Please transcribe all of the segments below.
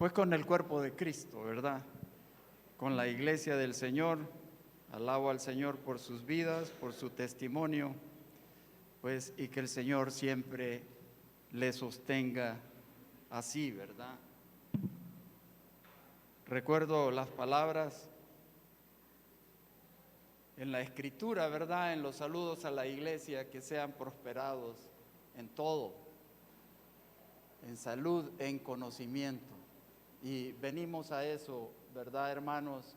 pues con el cuerpo de Cristo, ¿verdad? Con la iglesia del Señor. Alabo al Señor por sus vidas, por su testimonio, pues, y que el Señor siempre le sostenga así, ¿verdad? Recuerdo las palabras en la Escritura, ¿verdad? En los saludos a la iglesia, que sean prosperados en todo, en salud, en conocimiento. Y venimos a eso, ¿verdad, hermanos?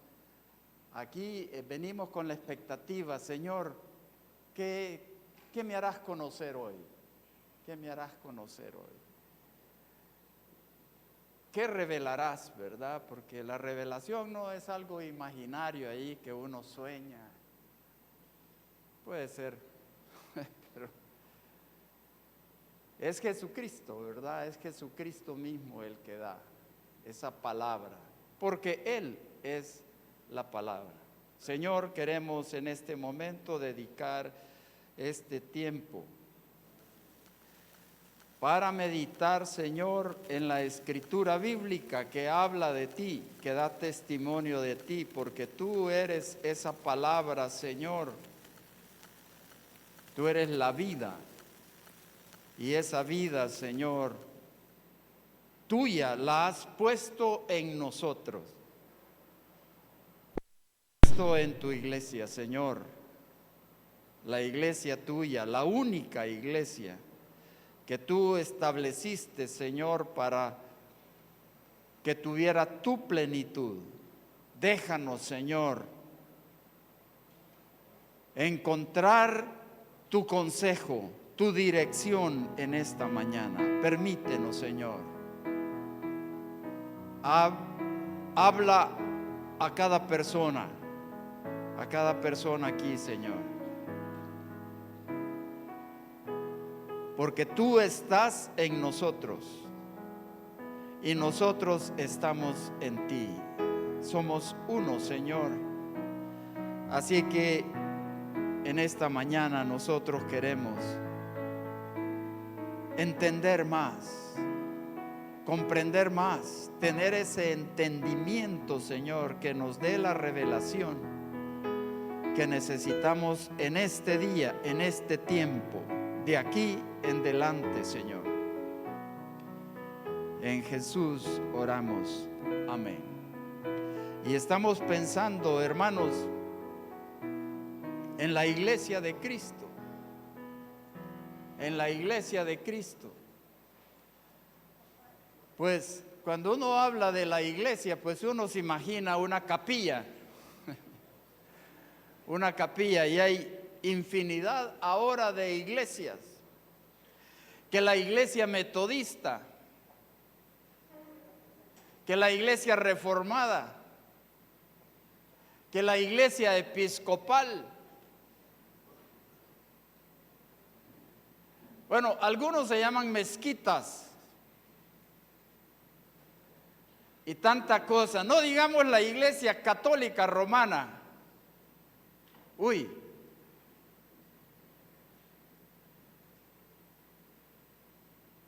Aquí venimos con la expectativa, Señor, ¿qué me harás conocer hoy? ¿Qué me harás conocer hoy? ¿Qué revelarás, verdad? Porque la revelación no es algo imaginario ahí que uno sueña. Puede ser, pero es Jesucristo, ¿verdad? Es Jesucristo mismo el que da esa palabra, porque Él es la palabra. Señor, queremos en este momento dedicar este tiempo para meditar, Señor, en la escritura bíblica que habla de ti, que da testimonio de ti, porque tú eres esa palabra, Señor. Tú eres la vida, y esa vida, Señor, tuya la has puesto en nosotros. Puesto en tu iglesia, Señor, la iglesia tuya, la única iglesia que tú estableciste, Señor, para que tuviera tu plenitud. Déjanos, Señor, encontrar tu consejo, tu dirección en esta mañana. Permítenos, Señor. Habla a cada persona aquí, Señor. Porque tú estás en nosotros y nosotros estamos en ti. Somos uno, Señor. Así que en esta mañana nosotros queremos entender más, comprender más, tener ese entendimiento, Señor, que nos dé la revelación que necesitamos en este día, en este tiempo, de aquí en adelante, Señor. En Jesús oramos. Amén. Y estamos pensando, hermanos, en la iglesia de Cristo. En la iglesia de Cristo. Pues cuando uno habla de la iglesia, pues uno se imagina una capilla. Una capilla, y hay infinidad ahora de iglesias. Que la iglesia metodista, que la iglesia reformada, que la iglesia episcopal. Bueno, algunos se llaman mezquitas y tanta cosa. No digamos la iglesia católica romana. Uy.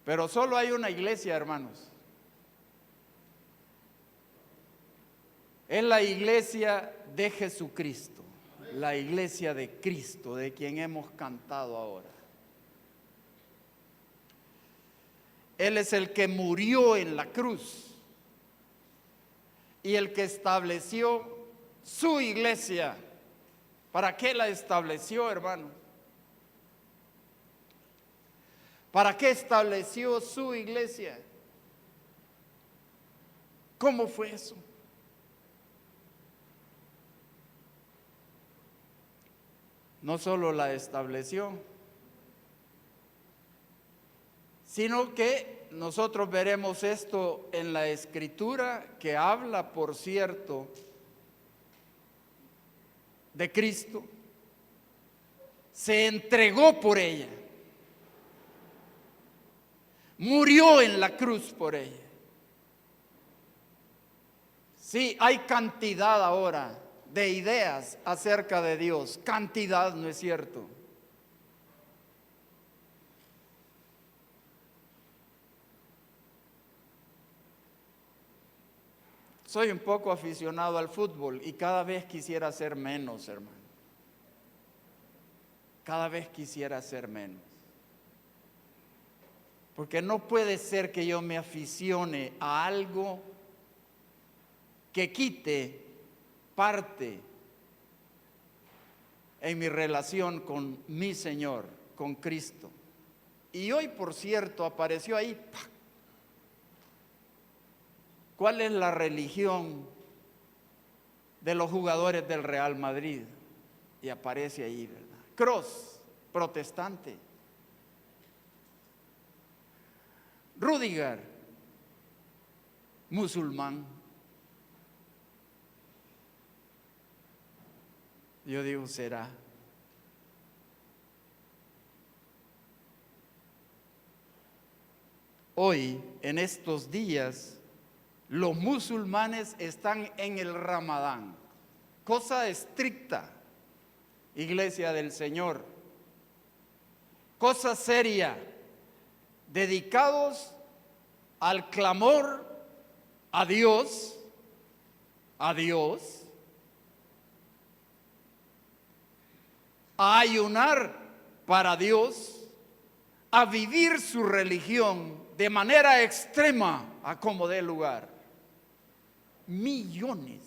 Pero solo hay una iglesia, hermanos. Es la iglesia de Jesucristo, la iglesia de Cristo, de quien hemos cantado ahora. Él es el que murió en la cruz y el que estableció su iglesia. ¿Para qué la estableció, hermano? ¿Para qué estableció su iglesia? ¿Cómo fue eso? No solo la estableció, sino que nosotros veremos esto en la Escritura, que habla, por cierto, de Cristo. Se entregó por ella. Murió en la cruz por ella. Sí, hay cantidad ahora de ideas acerca de Dios. Cantidad, ¿no es cierto? Soy un poco aficionado al fútbol y cada vez quisiera ser menos, hermano. Cada vez quisiera ser menos. Porque no puede ser que yo me aficione a algo que quite parte en mi relación con mi Señor, con Cristo. Y hoy, por cierto, apareció ahí, ¡pac! ¿Cuál es la religión de los jugadores del Real Madrid? Y aparece ahí, ¿verdad? Kroos, protestante. Rudiger, musulmán. Yo digo, ¿será? Hoy, en estos días, los musulmanes están en el Ramadán, cosa estricta, Iglesia del Señor, cosa seria, dedicados al clamor a Dios, a ayunar para Dios, a vivir su religión de manera extrema a como dé lugar. Millones.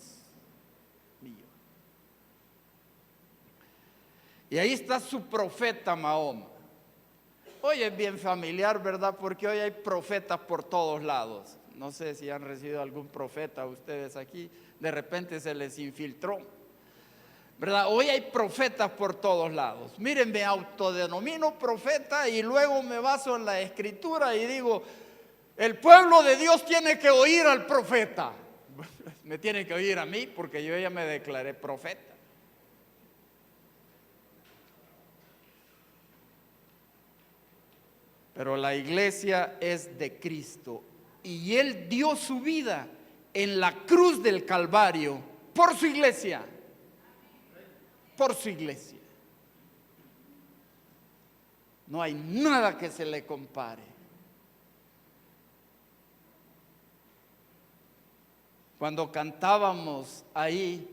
Y ahí está su profeta Mahoma. Hoy es bien familiar, ¿verdad? Porque hoy hay profetas por todos lados. No sé si han recibido algún profeta ustedes aquí. De repente se les infiltró, ¿verdad? Hoy hay profetas por todos lados. Miren, me autodenomino profeta y luego me baso en la escritura y digo, el pueblo de Dios tiene que oír al profeta. Me tiene que oír a mí porque yo ya me declaré profeta. Pero la iglesia es de Cristo y Él dio su vida en la cruz del Calvario por su iglesia. Por su iglesia. No hay nada que se le compare. Cuando cantábamos ahí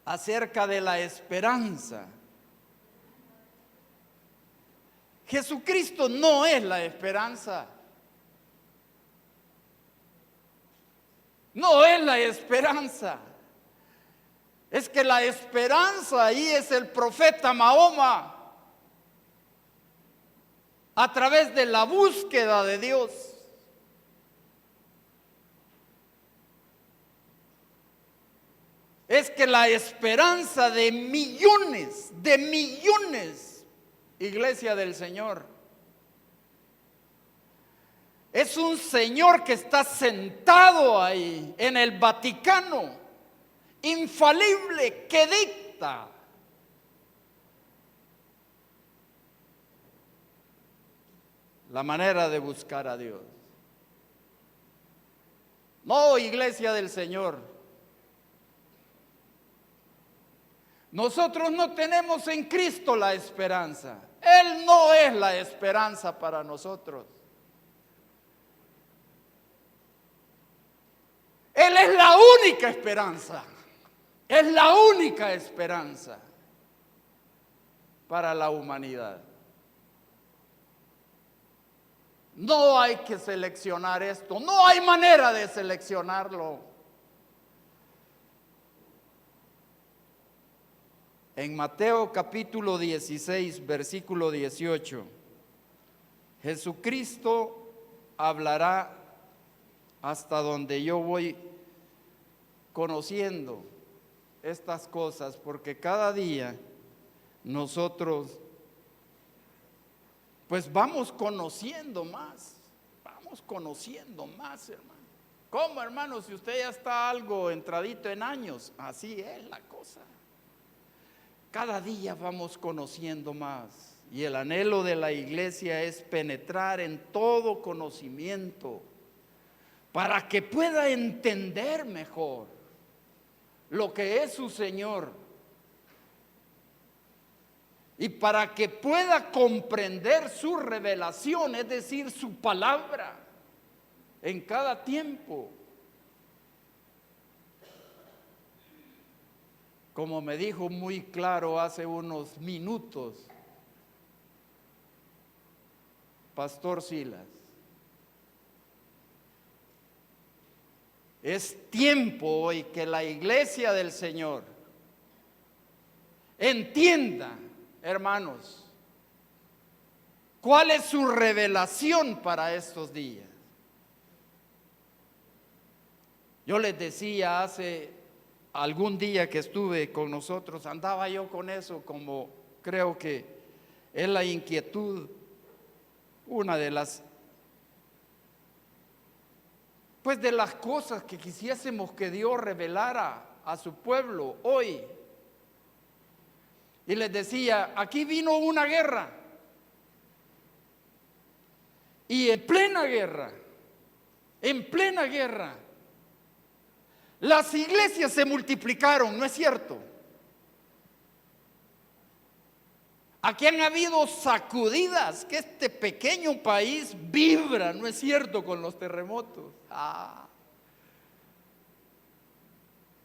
acerca de la esperanza, Jesucristo no es la esperanza. No es la esperanza. Es que la esperanza ahí es el profeta Mahoma. A través de la búsqueda de Dios. Es que la esperanza de millones, Iglesia del Señor, es un Señor que está sentado ahí en el Vaticano, infalible, que dicta la manera de buscar a Dios. No, Iglesia del Señor. Nosotros no tenemos en Cristo la esperanza. Él no es la esperanza para nosotros. Él es la única esperanza. Es la única esperanza para la humanidad. No hay que seleccionar esto. No hay manera de seleccionarlo. En Mateo capítulo 16, versículo 18, Jesucristo hablará hasta donde yo voy conociendo estas cosas, porque cada día nosotros pues vamos conociendo más, hermano. ¿Cómo, hermano? Si usted ya está algo entradito en años, así es la cosa. Cada día vamos conociendo más y el anhelo de la iglesia es penetrar en todo conocimiento para que pueda entender mejor lo que es su Señor y para que pueda comprender su revelación, es decir, su palabra en cada tiempo. como me dijo muy claro hace unos minutos Pastor Silas, es tiempo hoy que la iglesia del Señor entienda, hermanos, cuál es su revelación para estos días. Yo les decía hace algún día que estuve con nosotros, andaba yo con eso, como creo que es la inquietud, una de las, pues de las cosas que quisiésemos que Dios revelara a su pueblo hoy. Y les decía, aquí vino una guerra, y en plena guerra, las iglesias se multiplicaron, ¿no es cierto? Aquí han habido sacudidas, que este pequeño país vibra, ¿no es cierto?, con los terremotos.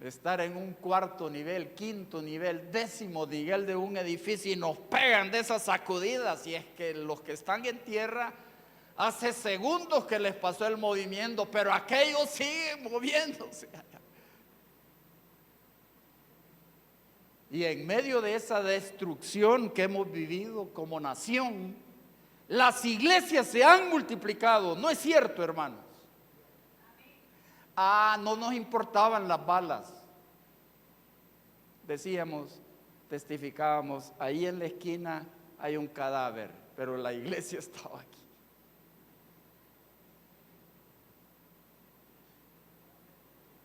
Estar en un cuarto nivel, quinto nivel, décimo nivel de un edificio y nos pegan de esas sacudidas. Y es que los que están en tierra, hace segundos que les pasó el movimiento, pero aquellos siguen moviéndose. Y en medio de esa destrucción que hemos vivido como nación, las iglesias se han multiplicado, ¿no es cierto, hermanos? No nos importaban las balas. Decíamos, testificábamos, ahí en la esquina hay un cadáver, pero la iglesia estaba aquí.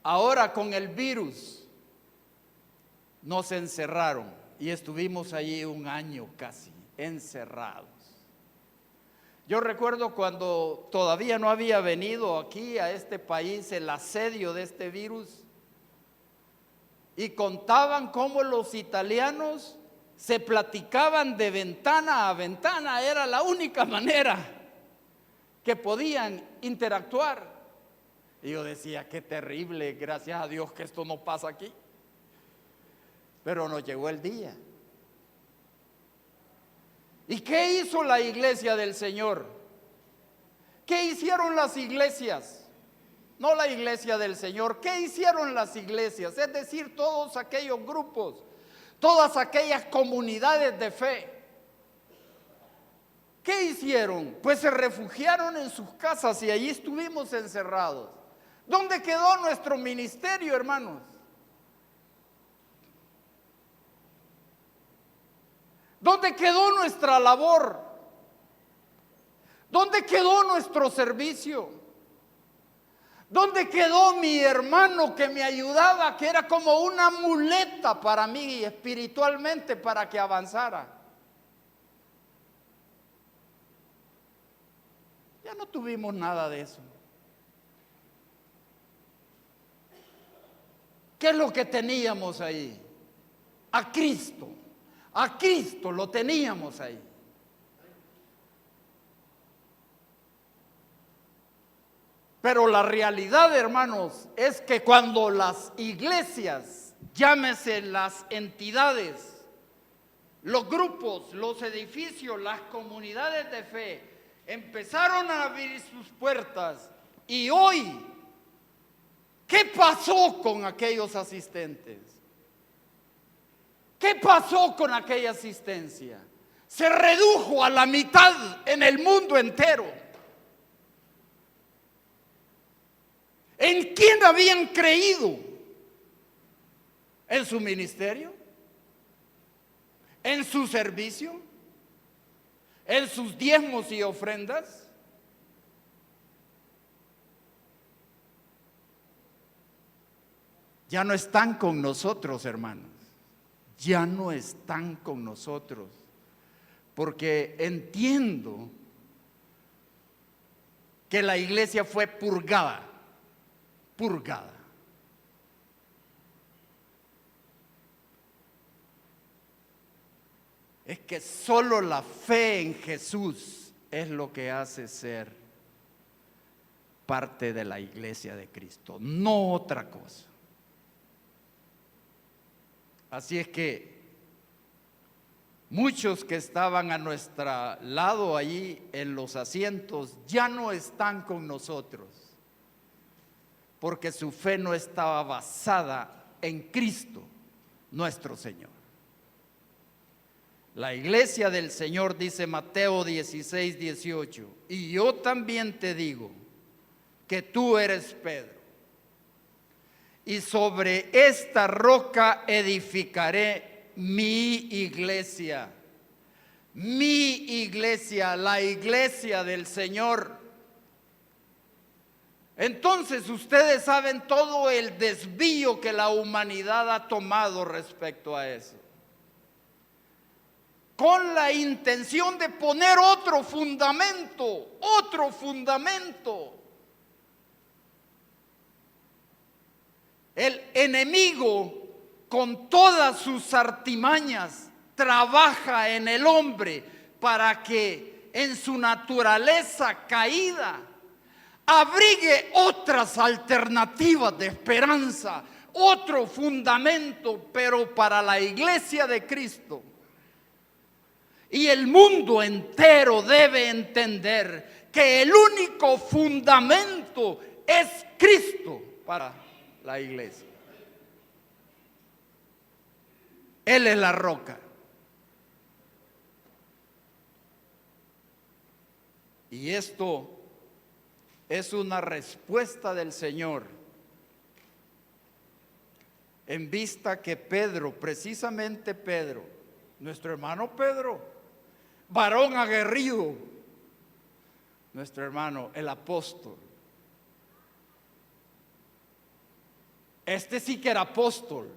Ahora con el virus nos encerraron y estuvimos allí un año casi encerrados. Yo recuerdo cuando todavía no había venido aquí a este país el asedio de este virus y contaban cómo los italianos se platicaban de ventana a ventana, era la única manera que podían interactuar. Y yo decía, qué terrible, gracias a Dios que esto no pasa aquí. Pero nos llegó el día. ¿Y qué hizo la iglesia del Señor? ¿Qué hicieron las iglesias? No la iglesia del Señor. ¿Qué hicieron las iglesias? Es decir, todos aquellos grupos, todas aquellas comunidades de fe. ¿Qué hicieron? Pues se refugiaron en sus casas y allí estuvimos encerrados. ¿Dónde quedó nuestro ministerio, hermanos? ¿Dónde quedó nuestra labor? ¿Dónde quedó nuestro servicio? ¿Dónde quedó mi hermano que me ayudaba, que era como una muleta para mí espiritualmente para que avanzara? Ya no tuvimos nada de eso. ¿Qué es lo que teníamos ahí? A Cristo. A Cristo lo teníamos ahí. Pero la realidad, hermanos, es que cuando las iglesias, llámese las entidades, los grupos, los edificios, las comunidades de fe, empezaron a abrir sus puertas, y hoy, ¿qué pasó con aquellos asistentes? ¿Qué pasó con aquella asistencia? Se redujo a la mitad en el mundo entero. ¿En quién habían creído? ¿En su ministerio? ¿En su servicio? ¿En sus diezmos y ofrendas? Ya no están con nosotros, hermanos. Ya no están con nosotros, porque entiendo que la iglesia fue purgada. Es que solo la fe en Jesús es lo que hace ser parte de la iglesia de Cristo, no otra cosa. Así es que muchos que estaban a nuestro lado allí en los asientos ya no están con nosotros, porque su fe no estaba basada en Cristo, nuestro Señor. La iglesia del Señor, dice Mateo 16, 18, y yo también te digo que tú eres Pedro, y sobre esta roca edificaré mi iglesia. Mi iglesia, la iglesia del Señor. Entonces ustedes saben todo el desvío que la humanidad ha tomado respecto a eso, con la intención de poner otro fundamento, otro fundamento. El enemigo, con todas sus artimañas, trabaja en el hombre para que en su naturaleza caída abrigue otras alternativas de esperanza, otro fundamento, pero para la iglesia de Cristo. Y el mundo entero debe entender que el único fundamento es Cristo para la iglesia. Él es la roca. Y esto es una respuesta del Señor en vista que Pedro, precisamente Pedro, nuestro hermano Pedro, varón aguerrido, nuestro hermano, el apóstol. Este sí que era apóstol.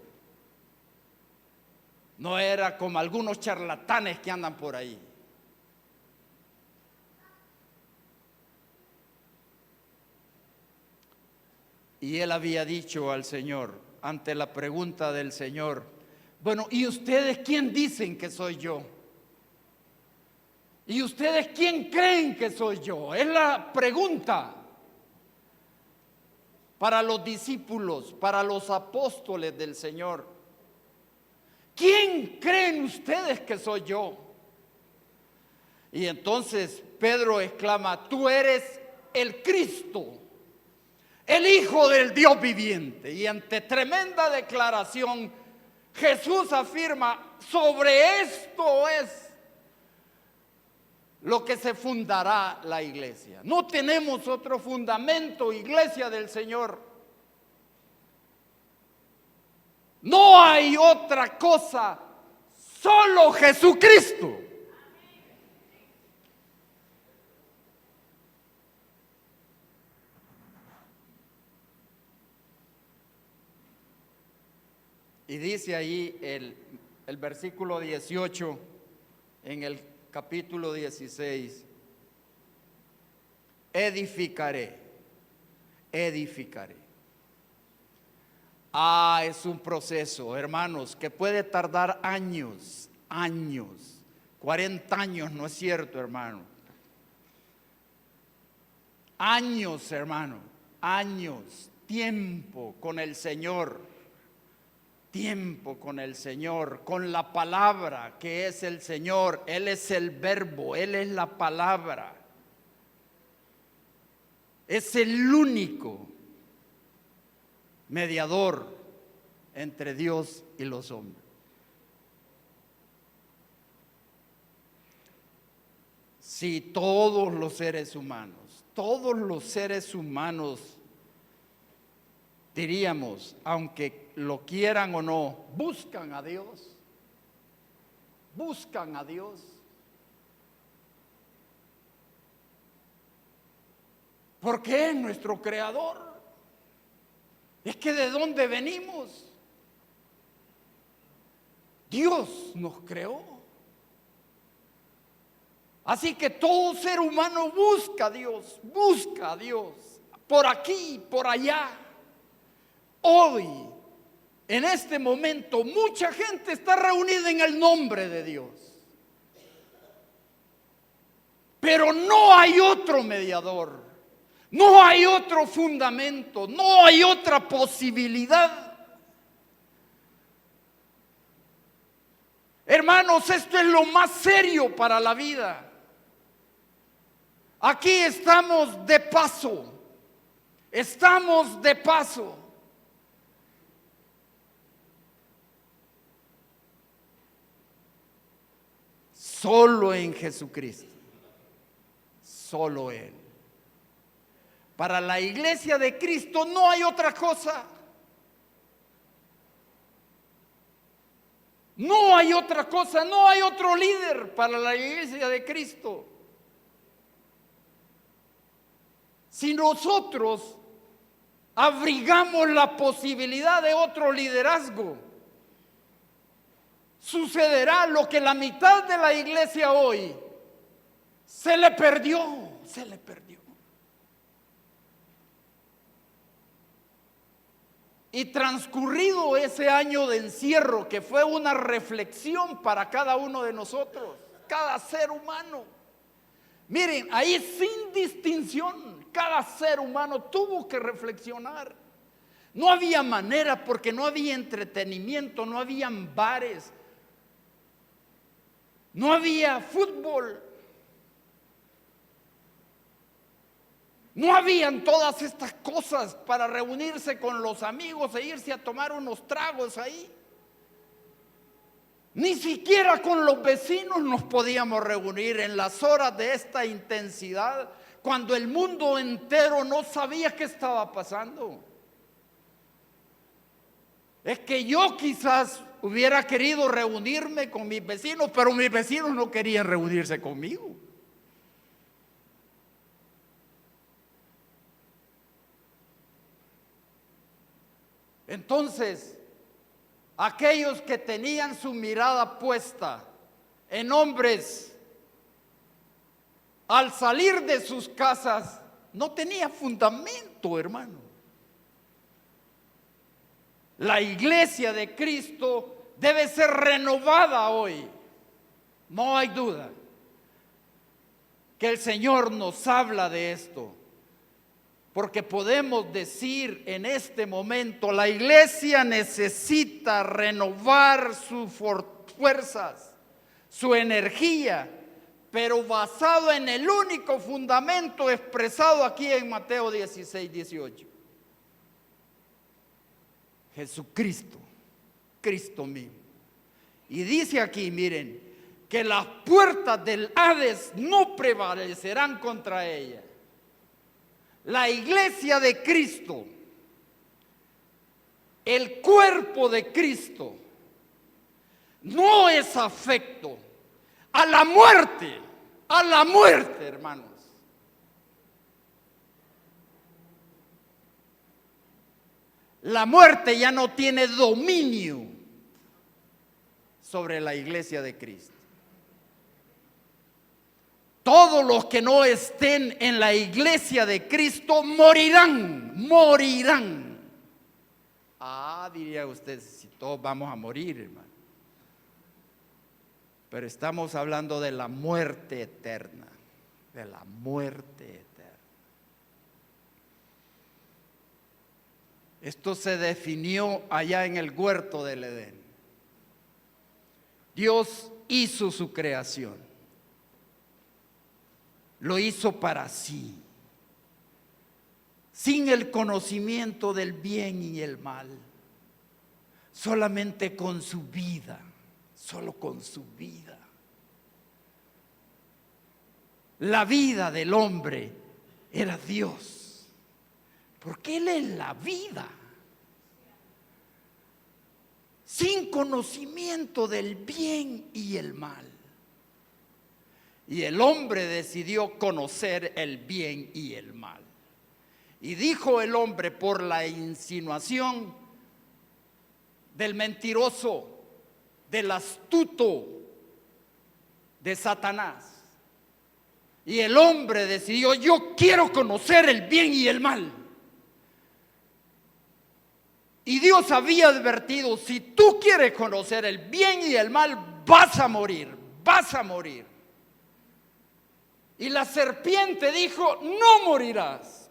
No era como algunos charlatanes que andan por ahí. Y él había dicho al Señor, ante la pregunta del Señor, bueno, ¿y ustedes quién dicen que soy yo? ¿Y ustedes quién creen que soy yo? Es la pregunta para los discípulos, para los apóstoles del Señor. ¿Quién creen ustedes que soy yo? Y entonces Pedro exclama, tú eres el Cristo, el Hijo del Dios viviente. Y ante tremenda declaración, Jesús afirma, sobre esto es lo que se fundará la iglesia. No tenemos otro fundamento, iglesia del Señor. No hay otra cosa, solo Jesucristo. Y dice ahí el versículo 18 en el capítulo 16, edificaré. Es un proceso, hermanos, que puede tardar años, 40 años, ¿no es cierto, hermano? Años, hermano, años, tiempo con el Señor. Tiempo con el Señor, con la palabra que es el Señor. Él es el verbo, Él es la palabra. Es el único mediador entre Dios y los hombres. Si todos los seres humanos, diríamos, aunque lo quieran o no, buscan a Dios. Porque es nuestro creador. Es que ¿de dónde venimos? Dios nos creó. Así que todo ser humano busca a Dios, por aquí, por allá. Hoy, en este momento, mucha gente está reunida en el nombre de Dios. Pero no hay otro mediador, no hay otro fundamento, no hay otra posibilidad. Hermanos, esto es lo más serio para la vida. Aquí estamos de paso. Estamos de paso. Solo en Jesucristo. Solo Él. Para la iglesia de Cristo no hay otra cosa. No hay otra cosa, no hay otro líder para la iglesia de Cristo. Si nosotros abrigamos la posibilidad de otro liderazgo, sucederá lo que la mitad de la iglesia hoy se le perdió. Y transcurrido ese año de encierro, que fue una reflexión para cada uno de nosotros, cada ser humano. Miren, ahí sin distinción, cada ser humano tuvo que reflexionar. No había manera, porque no había entretenimiento, no habían bares, no había fútbol. No habían todas estas cosas para reunirse con los amigos e irse a tomar unos tragos ahí. Ni siquiera con los vecinos nos podíamos reunir en las horas de esta intensidad, cuando el mundo entero no sabía qué estaba pasando. Es que yo quizás hubiera querido reunirme con mis vecinos, pero mis vecinos no querían reunirse conmigo. Entonces, aquellos que tenían su mirada puesta en hombres, al salir de sus casas, no tenía fundamento, hermano. La iglesia de Cristo debe ser renovada hoy. No hay duda que el Señor nos habla de esto. Porque podemos decir en este momento, la iglesia necesita renovar sus fuerzas, su energía, pero basado en el único fundamento expresado aquí en Mateo 16, 18. Jesucristo, Cristo mismo. Y dice aquí, miren, que las puertas del Hades no prevalecerán contra ella. La iglesia de Cristo, el cuerpo de Cristo, no es afecto a la muerte, hermanos. La muerte ya no tiene dominio sobre la iglesia de Cristo. Todos los que no estén en la iglesia de Cristo morirán. Diría usted, si todos vamos a morir, hermano. Pero estamos hablando de la muerte eterna, de la muerte eterna. Esto se definió allá en el huerto del Edén. Dios hizo su creación. Lo hizo para sí, sin el conocimiento del bien y el mal, solamente con su vida, solo con su vida. La vida del hombre era Dios, porque Él es la vida. Sin conocimiento del bien y el mal. Y el hombre decidió conocer el bien y el mal. Y dijo el hombre por la insinuación del mentiroso, del astuto, de Satanás. Y el hombre decidió, yo quiero conocer el bien y el mal. Y Dios había advertido, si tú quieres conocer el bien y el mal, vas a morir. Y la serpiente dijo, no morirás.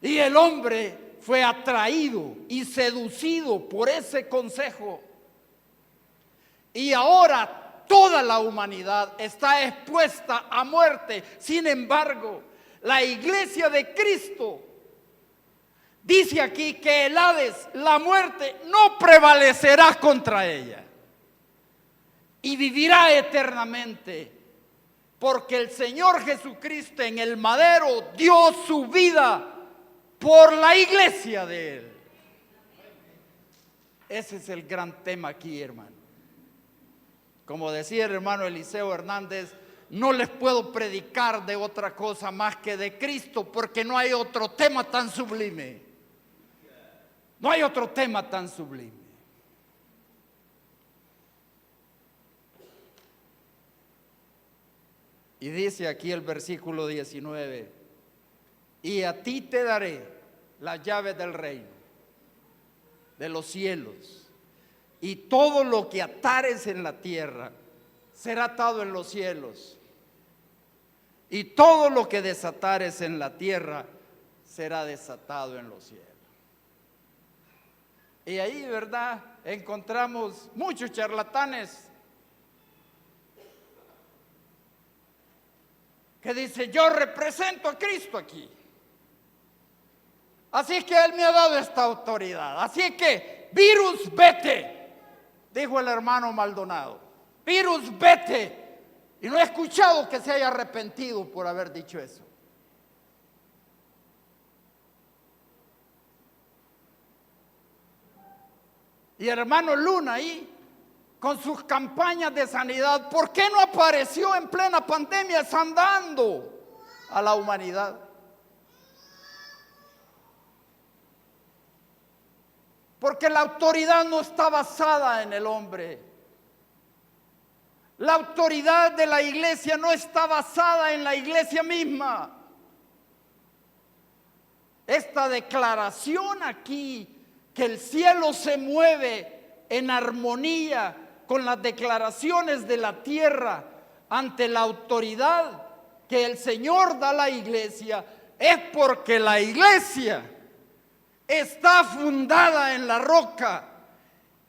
Y el hombre fue atraído y seducido por ese consejo Y ahora toda la humanidad está expuesta a muerte. Sin embargo, la iglesia de Cristo dice aquí que el Hades, la muerte, no prevalecerá contra ella. Y vivirá eternamente. Porque el Señor Jesucristo en el madero dio su vida por la iglesia de Él. Ese es el gran tema aquí, hermano. Como decía el hermano Eliseo Hernández, no les puedo predicar de otra cosa más que de Cristo, porque no hay otro tema tan sublime. No hay otro tema tan sublime. Y dice aquí el versículo 19, y a ti te daré las llaves del reino, de los cielos, y todo lo que atares en la tierra será atado en los cielos, y todo lo que desatares en la tierra será desatado en los cielos. Y ahí, ¿verdad?, encontramos muchos charlatanes que dice: yo represento a Cristo aquí, así que Él me ha dado esta autoridad, así que virus vete, dijo el hermano Maldonado, virus vete. Y no he escuchado que se haya arrepentido por haber dicho eso. Y el hermano Luna ahí con sus campañas de sanidad, ¿por qué no apareció en plena pandemia sanando a la humanidad? Porque la autoridad no está basada en el hombre. La autoridad de la iglesia no está basada en la iglesia misma. Esta declaración aquí, que el cielo se mueve en armonía con las declaraciones de la tierra ante la autoridad que el Señor da a la iglesia, es porque la iglesia está fundada en la roca,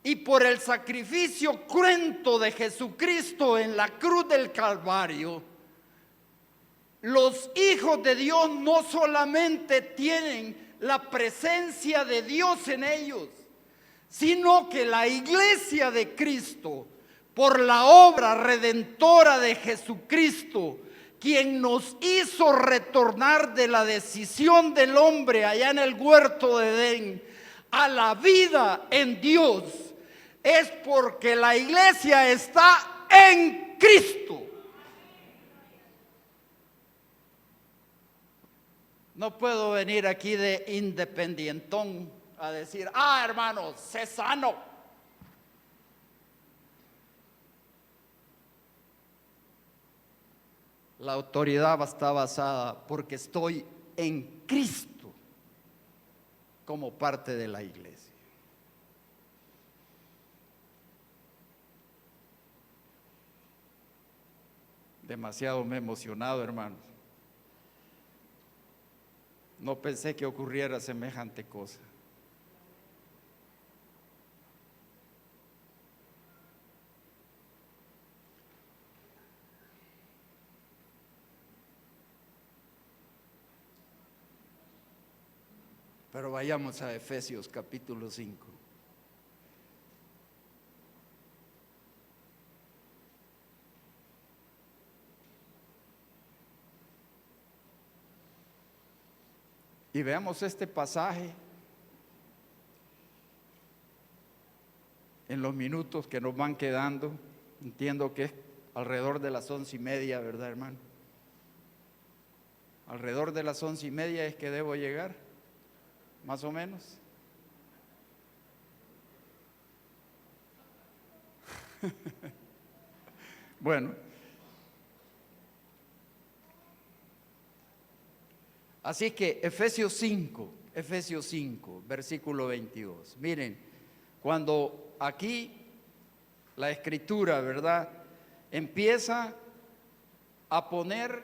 y por el sacrificio cruento de Jesucristo en la cruz del Calvario, los hijos de Dios no solamente tienen la presencia de Dios en ellos, sino que la iglesia de Cristo, por la obra redentora de Jesucristo, quien nos hizo retornar de la decisión del hombre allá en el huerto de Edén a la vida en Dios, es porque la iglesia está en Cristo. No puedo venir aquí de independientón a decir: hermano, sé sano. La autoridad está basada porque estoy en Cristo como parte de la iglesia. Demasiado me he emocionado, hermanos. No pensé que ocurriera semejante cosa. Pero vayamos a Efesios capítulo 5. Y veamos este pasaje en los minutos que nos van quedando. Entiendo que es alrededor de las 11:30, ¿verdad, hermano? Alrededor de las 11:30 es que debo llegar, más o menos. Bueno, así que Efesios 5, versículo 22. Miren, cuando aquí la escritura, ¿verdad?, empieza a poner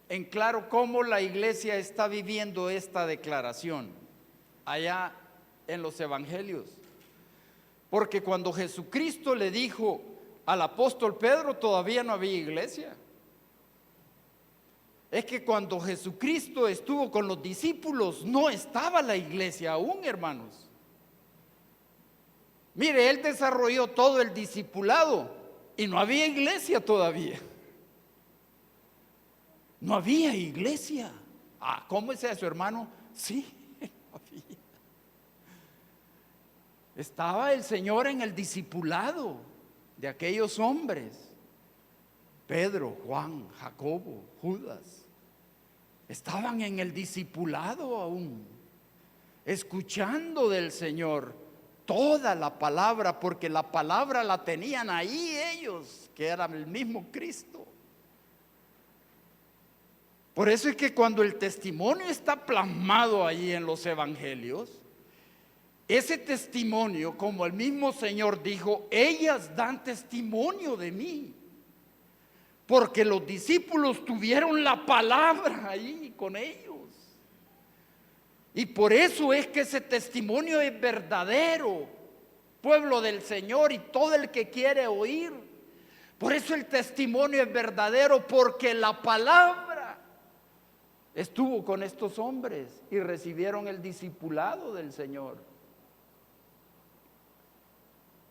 en claro cómo la iglesia está viviendo esta declaración allá en los evangelios. Porque cuando Jesucristo le dijo al apóstol Pedro todavía no había iglesia. Es que cuando Jesucristo estuvo con los discípulos, no estaba la iglesia aún, hermanos. Mire, Él desarrolló todo el discipulado y no había iglesia todavía. No había iglesia. ¿Cómo es eso, hermano? Sí, no había. Estaba el Señor en el discipulado de aquellos hombres. Pedro, Juan, Jacobo, Judas. Estaban en el discipulado aún, escuchando del Señor toda la palabra, porque la palabra la tenían ahí ellos, que era el mismo Cristo. Por eso es que cuando el testimonio está plasmado ahí en los evangelios, ese testimonio, como el mismo Señor dijo, ellas dan testimonio de mí. Porque los discípulos tuvieron la palabra ahí con ellos. Y por eso es que ese testimonio es verdadero, pueblo del Señor y todo el que quiere oír. Por eso el testimonio es verdadero, porque la palabra estuvo con estos hombres y recibieron el discipulado del Señor.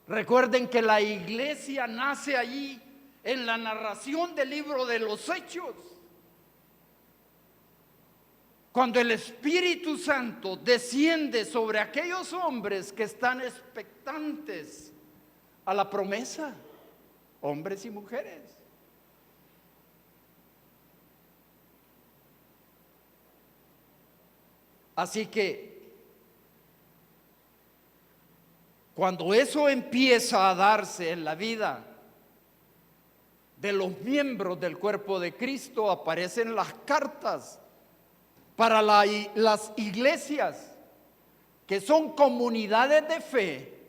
Recuerden que la iglesia nace allí en la narración del libro de los Hechos, cuando el Espíritu Santo desciende sobre aquellos hombres que están expectantes a la promesa, hombres y mujeres. Así que cuando eso empieza a darse en la vida de los miembros del cuerpo de Cristo, aparecen las cartas para las iglesias, que son comunidades de fe,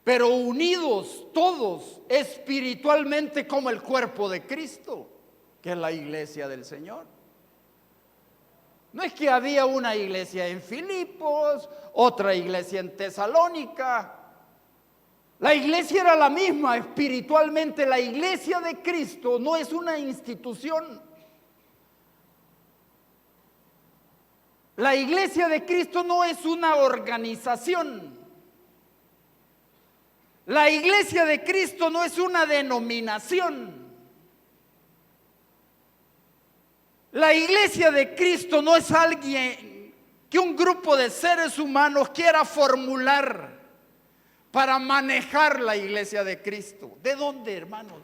pero unidos todos espiritualmente como el cuerpo de Cristo, que es la iglesia del Señor. No es que había una iglesia en Filipos, otra iglesia en Tesalónica. La iglesia era la misma espiritualmente. La iglesia de Cristo no es una institución. La iglesia de Cristo no es una organización. La iglesia de Cristo no es una denominación. La iglesia de Cristo no es alguien que un grupo de seres humanos quiera formular para manejar la iglesia de Cristo. ¿De dónde, hermanos?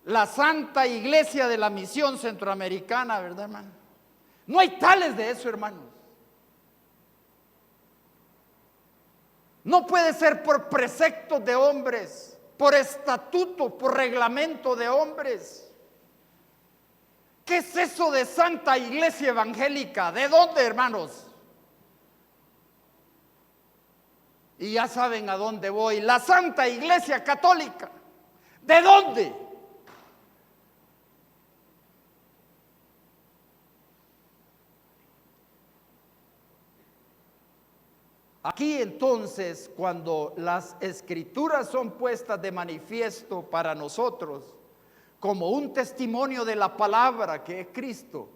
La Santa Iglesia de la Misión Centroamericana, ¿verdad, hermano? No hay tales de eso, hermanos. No puede ser por preceptos de hombres, por estatuto, por reglamento de hombres. ¿Qué es eso de Santa Iglesia Evangélica? ¿De dónde, hermanos? Y ya saben a dónde voy. La Santa Iglesia Católica. ¿De dónde? Aquí entonces, cuando las escrituras son puestas de manifiesto para nosotros, como un testimonio de la palabra que es Cristo,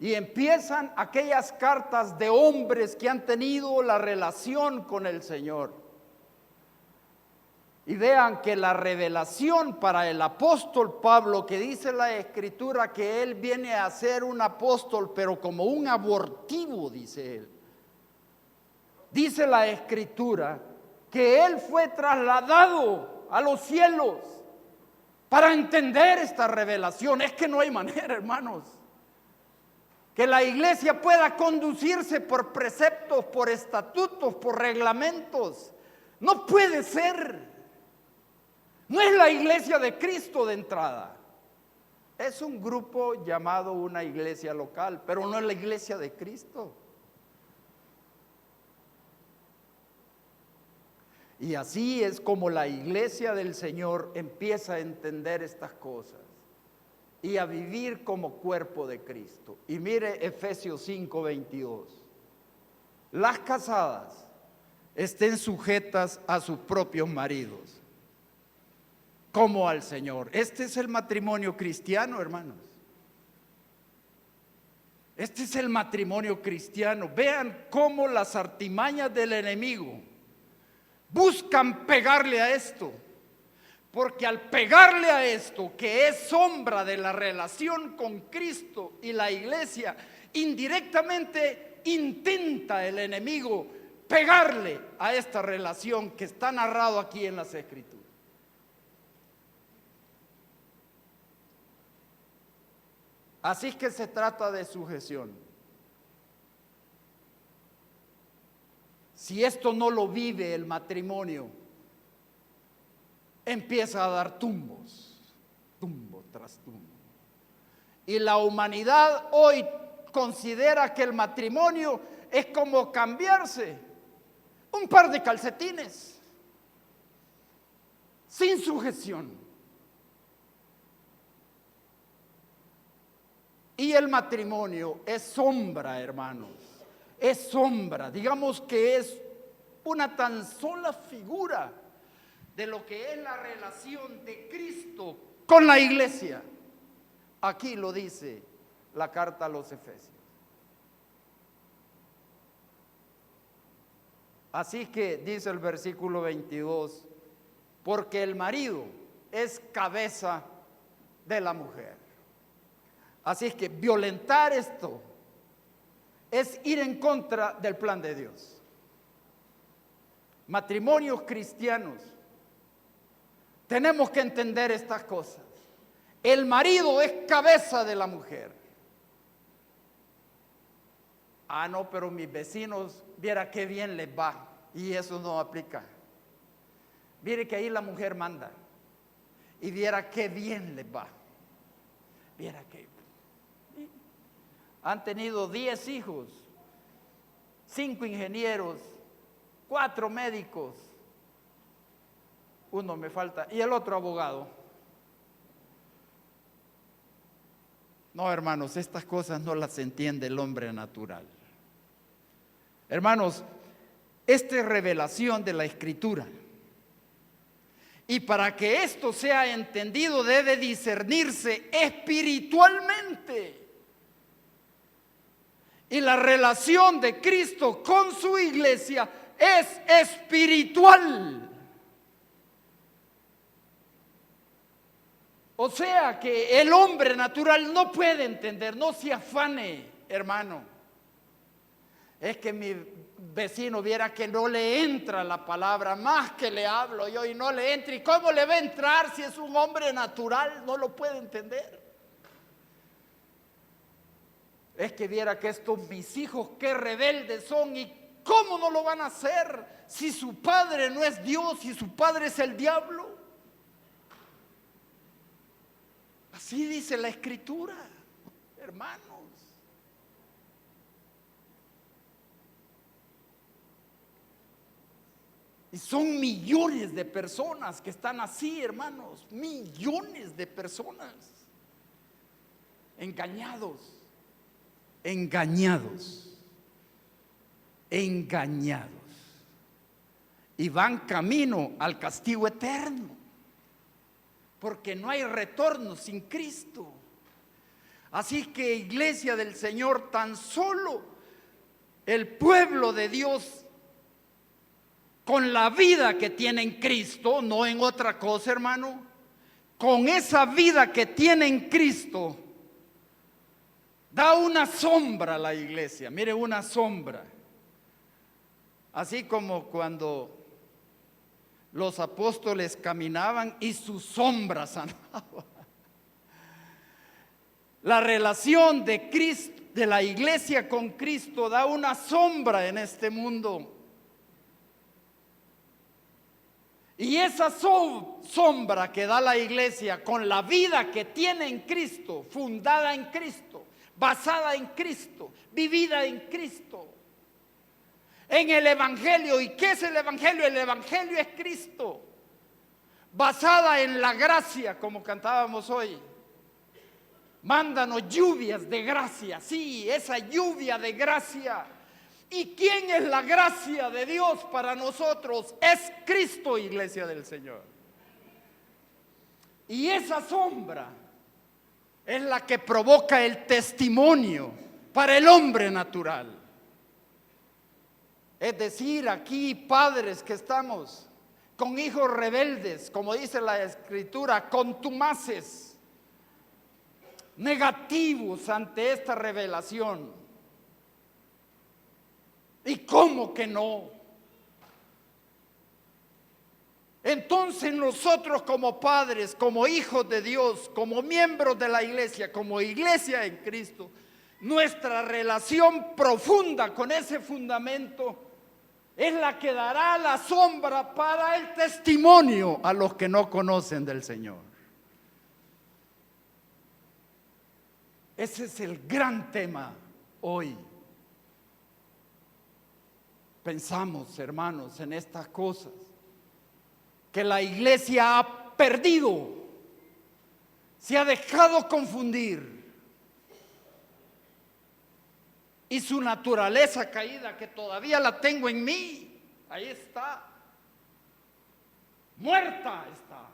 y empiezan aquellas cartas de hombres que han tenido la relación con el Señor. Y vean que la revelación para el apóstol Pablo, que dice la Escritura que él viene a ser un apóstol, pero como un abortivo, dice él. Dice la Escritura que él fue trasladado a los cielos para entender esta revelación. Es que no hay manera, hermanos, que la iglesia pueda conducirse por preceptos, por estatutos, por reglamentos. No puede ser. No es la iglesia de Cristo de entrada. Es un grupo llamado una iglesia local, pero no es la iglesia de Cristo. Y así es como la iglesia del Señor empieza a entender estas cosas y a vivir como cuerpo de Cristo. Y mire Efesios 5:22. Las casadas estén sujetas a sus propios maridos, como al Señor. Este es el matrimonio cristiano, hermanos. Este es el matrimonio cristiano. Vean cómo las artimañas del enemigo buscan pegarle a esto. Porque al pegarle a esto, que es sombra de la relación con Cristo y la iglesia, indirectamente intenta el enemigo pegarle a esta relación que está narrado aquí en las Escrituras. Así que se trata de sujeción. Si esto no lo vive el matrimonio, empieza a dar tumbos, tumbo tras tumbo. Y la humanidad hoy considera que el matrimonio es como cambiarse un par de calcetines sin sujeción. Y el matrimonio es sombra, hermanos, es sombra. Digamos que es una tan sola figura de lo que es la relación de Cristo con la iglesia. Aquí lo dice la carta a los Efesios. Así que dice el versículo 22, porque el marido es cabeza de la mujer. Así es que violentar esto es ir en contra del plan de Dios. Matrimonios cristianos, tenemos que entender estas cosas. El marido es cabeza de la mujer. Ah, no, pero mis vecinos, viera qué bien les va. Y eso no aplica. Mire que ahí la mujer manda. Y viera qué bien les va. Viera que han tenido 10 hijos, 5 ingenieros, 4 médicos, uno me falta, y el otro abogado. No, hermanos, estas cosas no las entiende el hombre natural. Hermanos, esta es revelación de la Escritura. Y para que esto sea entendido debe discernirse espiritualmente. Y la relación de Cristo con su iglesia es espiritual. O sea que el hombre natural no puede entender, no se afane, hermano. Es que mi vecino viera que no le entra la palabra, más que le hablo yo y no le entra. ¿Y cómo le va a entrar si es un hombre natural? No lo puede entender. Es que viera que estos mis hijos qué rebeldes son y cómo no lo van a hacer si su padre no es Dios y su padre es el diablo. Así dice la Escritura, hermanos. Y son millones de personas que están así, hermanos, millones de personas engañados. Y van camino al castigo eterno, porque no hay retorno sin Cristo. Así que, iglesia del Señor, tan solo el pueblo de Dios con la vida que tiene en Cristo, no en otra cosa, hermano, con esa vida que tiene en Cristo, da una sombra a la iglesia. Mire, una sombra. Así como cuando los apóstoles caminaban y su sombra sanaba. La relación de Cristo, de la iglesia con Cristo, da una sombra en este mundo. Y esa sombra que da la iglesia con la vida que tiene en Cristo, fundada en Cristo, basada en Cristo, vivida en Cristo, en el Evangelio. ¿Y qué es el Evangelio? El Evangelio es Cristo, basada en la gracia, como cantábamos hoy. Mándanos lluvias de gracia, sí, esa lluvia de gracia. ¿Y quién es la gracia de Dios para nosotros? Es Cristo, iglesia del Señor. Y esa sombra es la que provoca el testimonio para el hombre natural. Es decir, aquí padres que estamos con hijos rebeldes, como dice la Escritura, contumaces, negativos ante esta revelación. ¿Y cómo que no? Entonces nosotros como padres, como hijos de Dios, como miembros de la iglesia, como iglesia en Cristo, nuestra relación profunda con ese fundamento es la que dará la sombra para el testimonio a los que no conocen del Señor. Ese es el gran tema hoy. Pensamos, hermanos, en estas cosas que la iglesia ha perdido, se ha dejado confundir, y su naturaleza caída, que todavía la tengo en mí, ahí está, muerta está,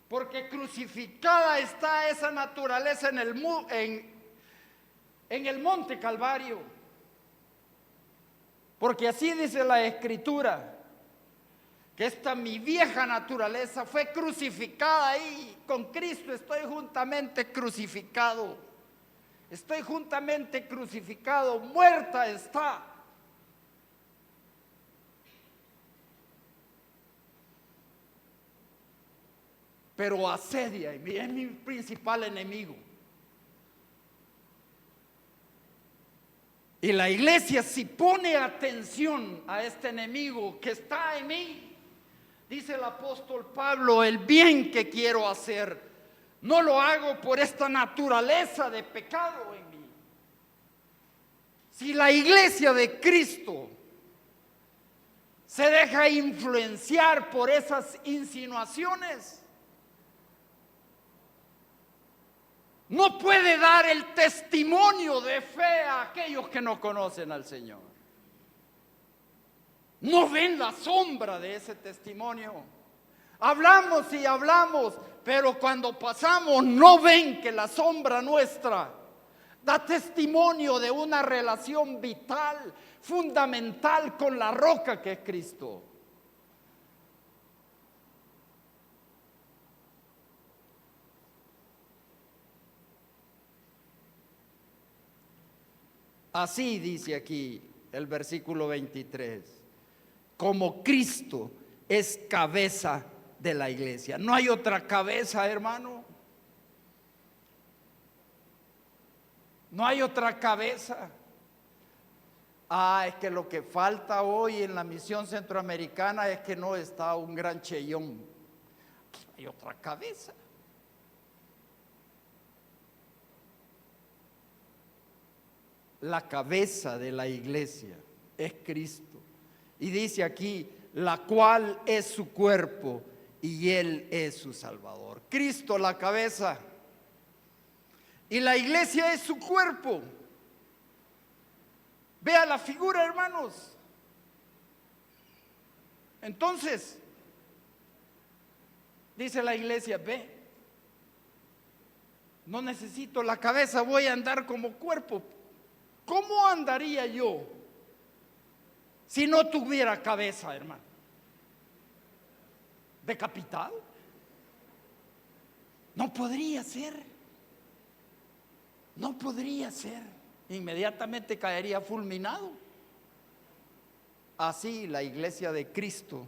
porque crucificada está esa naturaleza en el monte Calvario, porque así dice la Escritura, que esta mi vieja naturaleza fue crucificada ahí. Con Cristo estoy juntamente crucificado. Estoy juntamente crucificado, muerta está. Pero asedia, y es mi principal enemigo. Y la iglesia, si pone atención a este enemigo que está en mí, dice el apóstol Pablo, el bien que quiero hacer, no lo hago por esta naturaleza de pecado en mí. Si la iglesia de Cristo se deja influenciar por esas insinuaciones, no puede dar el testimonio de fe a aquellos que no conocen al Señor. No ven la sombra de ese testimonio. Hablamos y hablamos, pero cuando pasamos no ven que la sombra nuestra da testimonio de una relación vital, fundamental con la roca que es Cristo. Así dice aquí el versículo 23. Como Cristo es cabeza de la iglesia. No hay otra cabeza, hermano. No hay otra cabeza. Es que lo que falta hoy en la misión centroamericana es que no está un gran cheyón. Hay otra cabeza. La cabeza de la iglesia es Cristo. Y dice aquí, la cual es su cuerpo y Él es su Salvador. Cristo la cabeza y la iglesia es su cuerpo. Vea la figura, hermanos. Entonces, dice la iglesia, ve, no necesito la cabeza, voy a andar como cuerpo. ¿Cómo andaría yo si no tuviera cabeza, hermano? ¿Decapitado? No podría ser. No podría ser. Inmediatamente caería fulminado. Así la iglesia de Cristo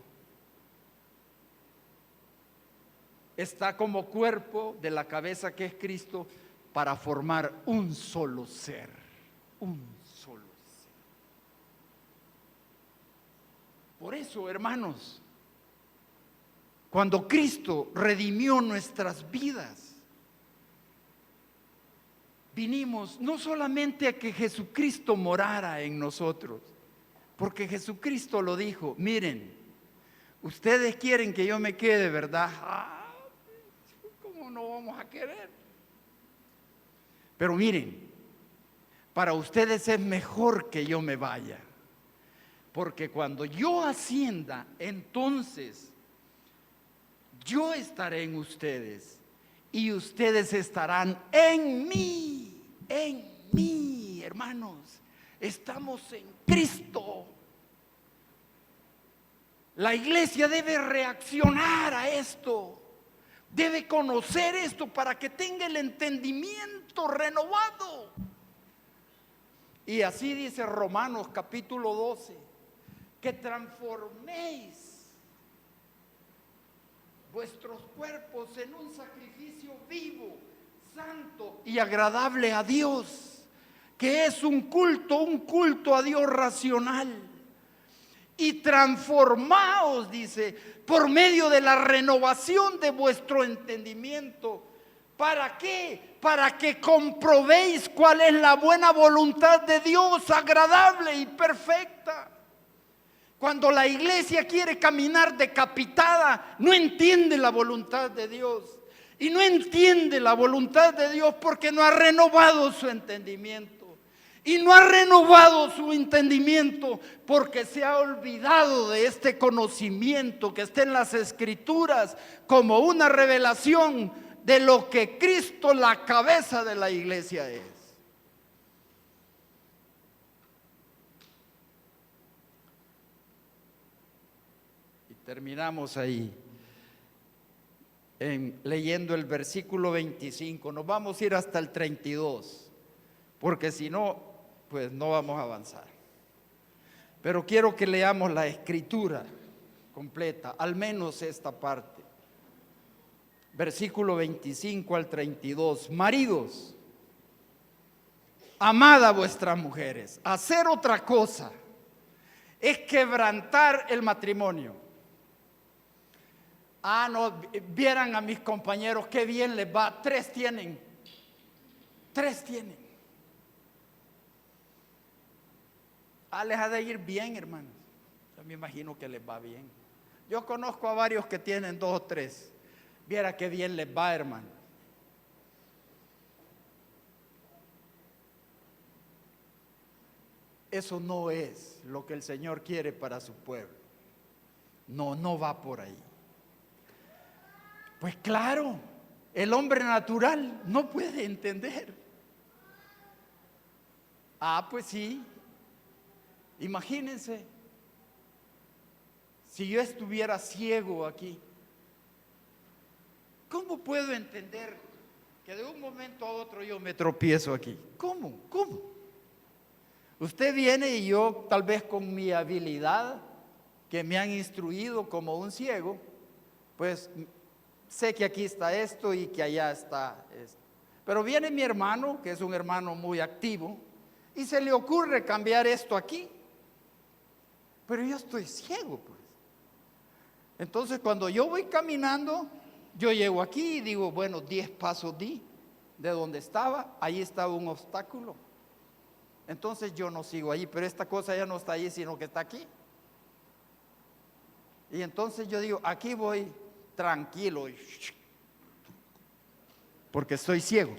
está como cuerpo de la cabeza que es Cristo para formar un solo ser. Un solo ser. Por eso, hermanos, cuando Cristo redimió nuestras vidas, vinimos no solamente a que Jesucristo morara en nosotros, porque Jesucristo lo dijo, miren, ustedes quieren que yo me quede, ¿verdad? ¿Cómo no vamos a querer? Pero miren, para ustedes es mejor que yo me vaya. Porque cuando yo ascienda, entonces yo estaré en ustedes y ustedes estarán en mí, hermanos. Estamos en Cristo. La iglesia debe reaccionar a esto, debe conocer esto para que tenga el entendimiento renovado. Y así dice Romanos capítulo 12, que transforméis vuestros cuerpos en un sacrificio vivo, santo y agradable a Dios, que es un culto a Dios racional. Y transformaos, dice, por medio de la renovación de vuestro entendimiento. ¿Para qué? Para que comprobéis cuál es la buena voluntad de Dios, agradable y perfecta. Cuando la iglesia quiere caminar decapitada, no entiende la voluntad de Dios. Y no entiende la voluntad de Dios porque no ha renovado su entendimiento. Y no ha renovado su entendimiento porque se ha olvidado de este conocimiento que está en las Escrituras como una revelación de lo que Cristo, la cabeza de la iglesia, es. Y terminamos ahí, leyendo el versículo 25. Nos vamos a ir hasta el 32, porque si no, pues no vamos a avanzar. Pero quiero que leamos la escritura completa, al menos esta parte. Versículo 25 al 32. Maridos, amad a vuestras mujeres. Hacer otra cosa es quebrantar el matrimonio. No, vieran a mis compañeros qué bien les va. 3 tienen. Les ha de ir bien, hermanos. Yo me imagino que les va bien. Yo conozco a varios que tienen 2 o 3. Viera qué bien les va, hermano. Eso no es lo que el Señor quiere para su pueblo. No va por ahí. Pues claro, el hombre natural no puede entender. Pues sí. Imagínense, si yo estuviera ciego aquí, ¿cómo puedo entender que de un momento a otro yo me tropiezo aquí? ¿Cómo? Usted viene y yo, tal vez con mi habilidad que me han instruido como un ciego, pues sé que aquí está esto y que allá está esto. Pero viene mi hermano, que es un hermano muy activo, y se le ocurre cambiar esto aquí. Pero yo estoy ciego, pues. Entonces, cuando yo voy caminando, yo llego aquí y digo, bueno, 10 pasos di de donde estaba, ahí estaba un obstáculo. Entonces yo no sigo allí, pero esta cosa ya no está allí, sino que está aquí. Y entonces yo digo, aquí voy tranquilo, porque estoy ciego.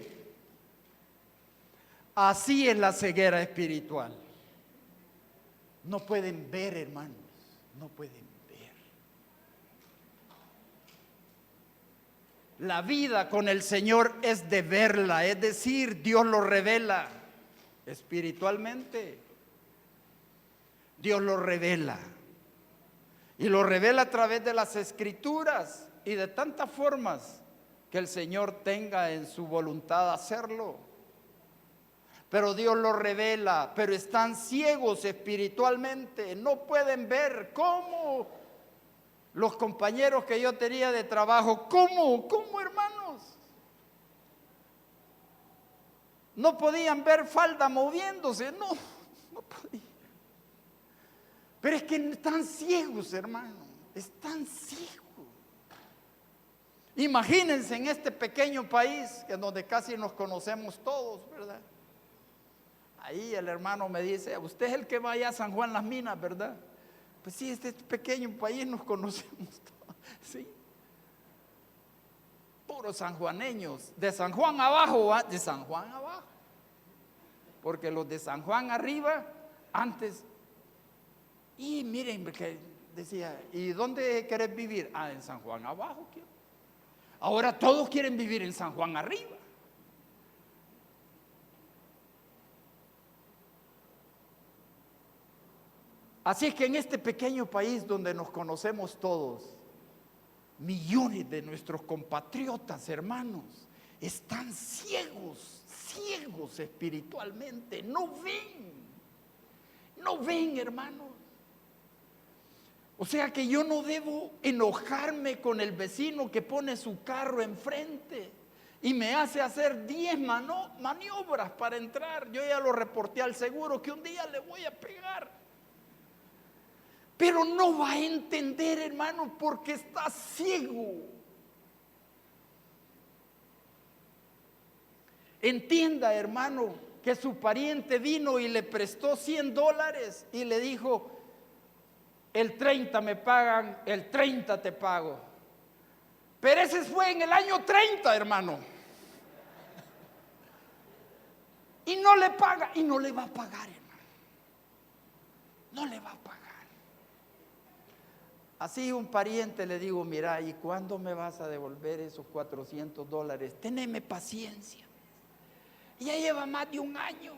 Así es la ceguera espiritual. No pueden ver, hermanos, no pueden ver. La vida con el Señor es de verla, es decir, Dios lo revela espiritualmente. Dios lo revela. Y lo revela a través de las Escrituras y de tantas formas que el Señor tenga en su voluntad hacerlo. Pero Dios lo revela, pero están ciegos espiritualmente, no pueden ver. ¿Cómo? Los compañeros que yo tenía de trabajo, ¿cómo, hermanos? No podían ver falda moviéndose, no podían. Pero es que están ciegos, hermano, están ciegos. Imagínense en este pequeño país, en donde casi nos conocemos todos, ¿verdad? Ahí el hermano me dice, usted es el que va allá a San Juan Las Minas, ¿verdad? Pues sí, este pequeño país nos conocemos todos, ¿sí? Puros sanjuaneños, de San Juan abajo, de San Juan abajo. porque los de San Juan arriba, antes, y miren que decía, ¿y dónde querés vivir? Ah, en San Juan abajo quiero. Ahora todos quieren vivir en San Juan arriba. Así es que en este pequeño país donde nos conocemos todos, millones de nuestros compatriotas, hermanos, están ciegos espiritualmente, no ven, hermanos. O sea que yo no debo enojarme con el vecino que pone su carro enfrente y me hace hacer 10 maniobras para entrar. Yo ya lo reporté al seguro que un día le voy a pegar. Pero no va a entender, hermano, porque está ciego. Entienda, hermano, que su pariente vino y le prestó $100 y le dijo, el 30 me pagan, el 30 te pago. Pero ese fue en el año 30, hermano. Y no le paga, y no le va a pagar, hermano. No le va a pagar. Así un pariente le digo, mira, ¿y cuándo me vas a devolver esos $400? Teneme paciencia. Ya lleva más de un año.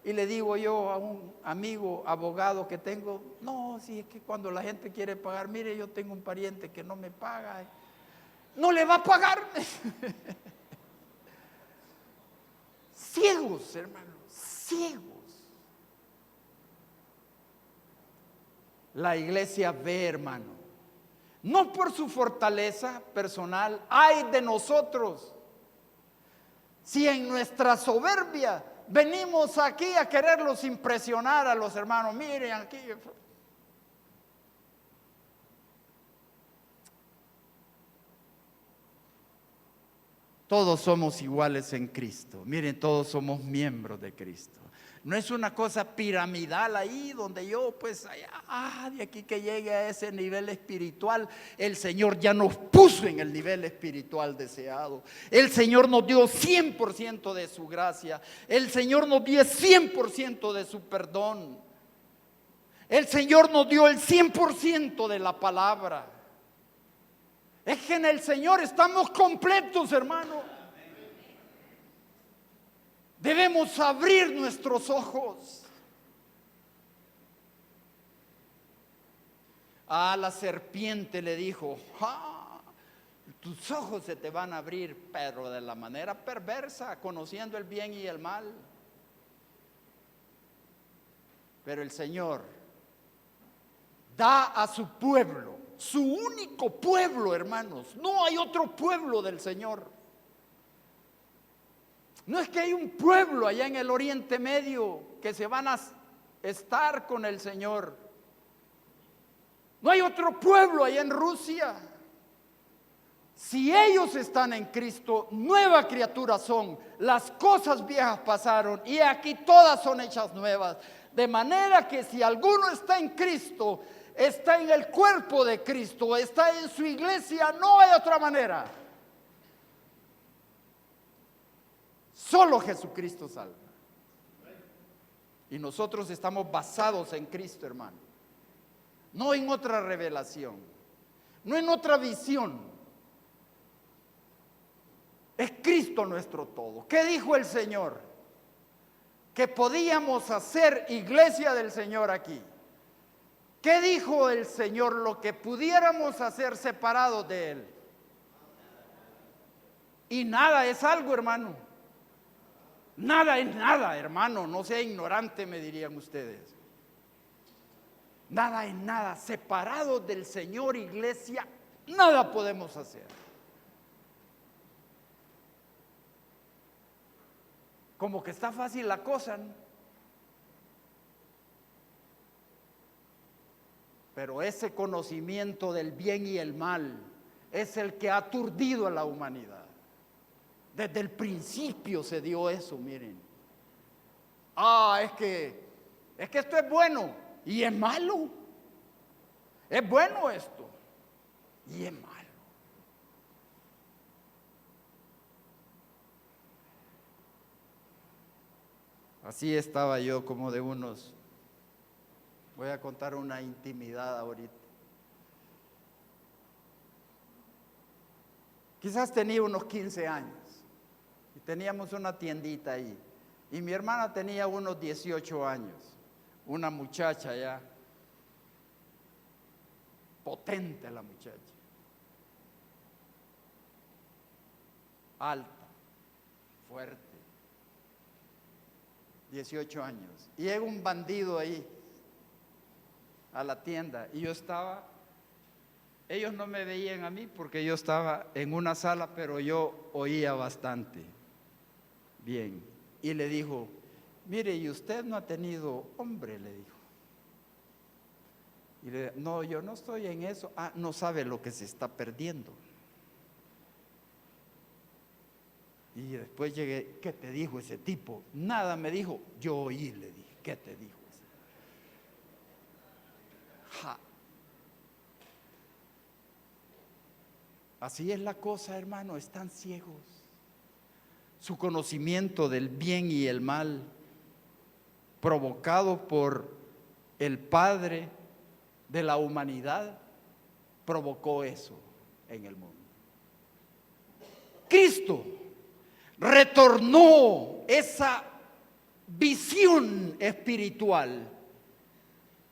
Y le digo yo a un amigo abogado que tengo, no, si es que cuando la gente quiere pagar, mire, yo tengo un pariente que no me paga. No le va a pagar. Ciegos, hermanos, ciegos. La iglesia ve, hermano, no por su fortaleza personal, ay de nosotros, si en nuestra soberbia venimos aquí a quererlos impresionar a los hermanos, miren aquí. Todos somos iguales en Cristo, miren, todos somos miembros de Cristo. No es una cosa piramidal ahí donde yo pues allá, de aquí que llegue a ese nivel espiritual, el Señor ya nos puso en el nivel espiritual deseado. El Señor nos dio 100% de su gracia. El Señor nos dio 100% de su perdón. El Señor nos dio el 100% de la palabra. Es que en el Señor estamos completos, hermano. Debemos abrir nuestros ojos. A la serpiente le dijo, tus ojos se te van a abrir, pero de la manera perversa, conociendo el bien y el mal. Pero el Señor da a su pueblo, su único pueblo, hermanos. No hay otro pueblo del Señor. No es que hay un pueblo allá en el Oriente Medio que se van a estar con el Señor. No hay otro pueblo allá en Rusia. Si ellos están en Cristo, nueva criatura son. Las cosas viejas pasaron y aquí todas son hechas nuevas. De manera que si alguno está en Cristo, está en el cuerpo de Cristo, está en su iglesia, no hay otra manera. Solo Jesucristo salva. Y nosotros estamos basados en Cristo, hermano. No en otra revelación, no en otra visión. Es Cristo nuestro todo. ¿Qué dijo el Señor? Que podíamos hacer iglesia del Señor aquí. ¿Qué dijo el Señor? Lo que pudiéramos hacer separados de Él. Y nada es algo, hermano. Nada es nada, hermano. No sea ignorante, me dirían ustedes. Nada es nada. Separados del Señor, iglesia, nada podemos hacer. Como que está fácil la cosa, ¿no? Pero ese conocimiento del bien y el mal es el que ha aturdido a la humanidad. Desde el principio se dio eso, miren. Es que esto es bueno y es malo. Es bueno esto y es malo. Así estaba yo como de unos, voy a contar una intimidad ahorita. Quizás tenía unos 15 años y teníamos una tiendita ahí. Y mi hermana tenía unos 18 años, una muchacha ya, potente la muchacha, alta, fuerte, 18 años. Y llega un bandido ahí a la tienda y yo estaba, ellos no me veían a mí porque yo estaba en una sala, pero yo oía bastante bien. Y le dijo, mire, ¿y usted no ha tenido hombre? Le dijo. Y le dijo, no, yo no estoy en eso. Ah, no sabe lo que se está perdiendo. Y después llegué, ¿qué te dijo ese tipo? Nada me dijo, yo oí, le dije, ¿qué te dijo ese? Ja. Así es la cosa, hermano, están ciegos. Su conocimiento del bien y el mal, provocado por el Padre de la humanidad, provocó eso en el mundo. Cristo retornó esa visión espiritual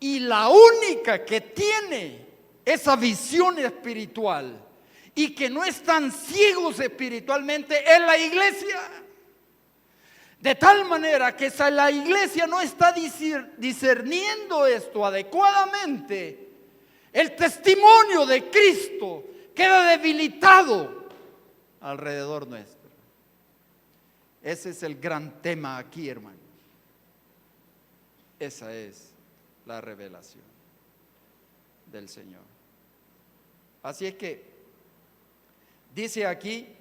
y la única que tiene esa visión espiritual y que no están ciegos espiritualmente es la iglesia. De tal manera que si la iglesia no está discerniendo esto adecuadamente, el testimonio de Cristo queda debilitado alrededor nuestro. Ese es el gran tema aquí, hermanos. Esa es la revelación del Señor. Así es que dice aquí,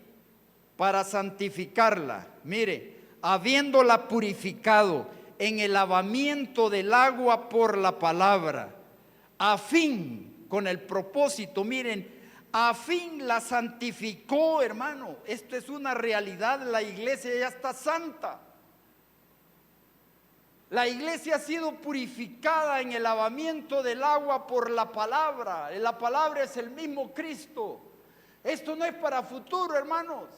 para santificarla, mire, habiéndola purificado en el lavamiento del agua por la palabra, a fin, con el propósito, miren, a fin la santificó, hermano. Esto es una realidad, la iglesia ya está santa. La iglesia ha sido purificada en el lavamiento del agua por la palabra. La palabra es el mismo Cristo. Esto no es para futuro, hermanos.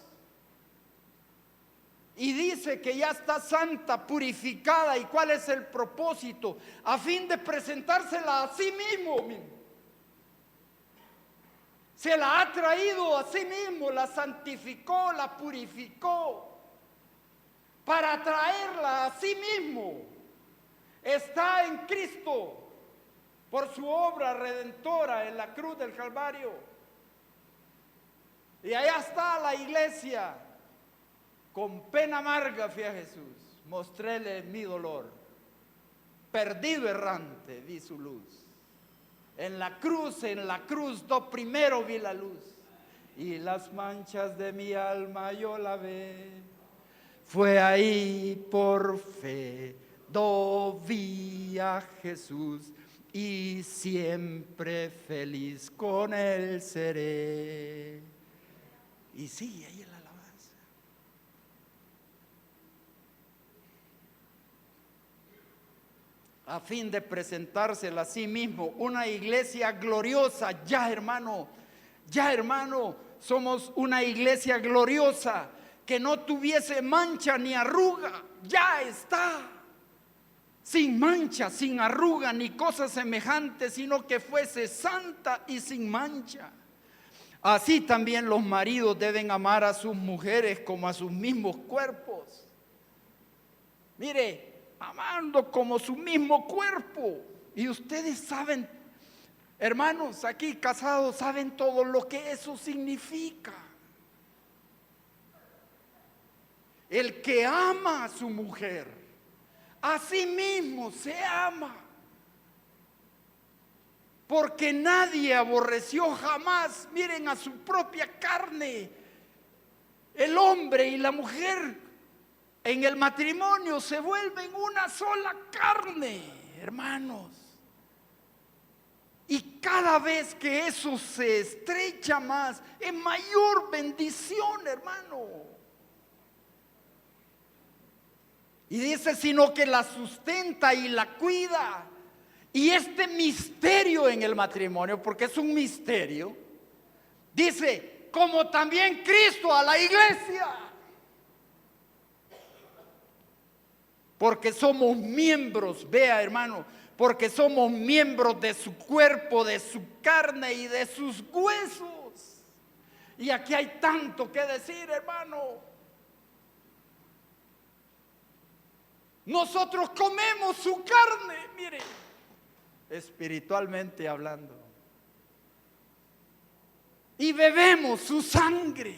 Y dice que ya está santa, purificada. ¿Y cuál es el propósito? A fin de presentársela a sí mismo. Se la ha traído a sí mismo, la santificó, la purificó, para traerla a sí mismo. Está en Cristo por su obra redentora en la cruz del Calvario. Y allá está la iglesia. Con pena amarga fui a Jesús, mostréle mi dolor. Perdido errante vi su luz. En la cruz do primero vi la luz. Y las manchas de mi alma yo lavé. Fue ahí por fe do vi a Jesús. Y siempre feliz con él seré. Y sigue ahí la alabanza. A fin de presentársela a sí mismo, una iglesia gloriosa. Ya hermano, somos una iglesia gloriosa, que no tuviese mancha ni arruga. Ya está, sin mancha, sin arruga, ni cosa semejante, sino que fuese santa y sin mancha. Así también los maridos deben amar a sus mujeres como a sus mismos cuerpos. Mire, amando como su mismo cuerpo. Y ustedes saben, hermanos, aquí casados, saben todo lo que eso significa. El que ama a su mujer, a sí mismo se ama. Porque nadie aborreció jamás, miren, a su propia carne. El hombre y la mujer en el matrimonio se vuelven una sola carne, hermanos. Y cada vez que eso se estrecha más, es mayor bendición, hermano. Y dice, sino que la sustenta y la cuida. Y este misterio en el matrimonio, porque es un misterio, dice, como también Cristo a la iglesia. Porque somos miembros, vea hermano, porque somos miembros de su cuerpo, de su carne y de sus huesos. Y aquí hay tanto que decir, hermano. Nosotros comemos su carne, mire, espiritualmente hablando. Y bebemos su sangre.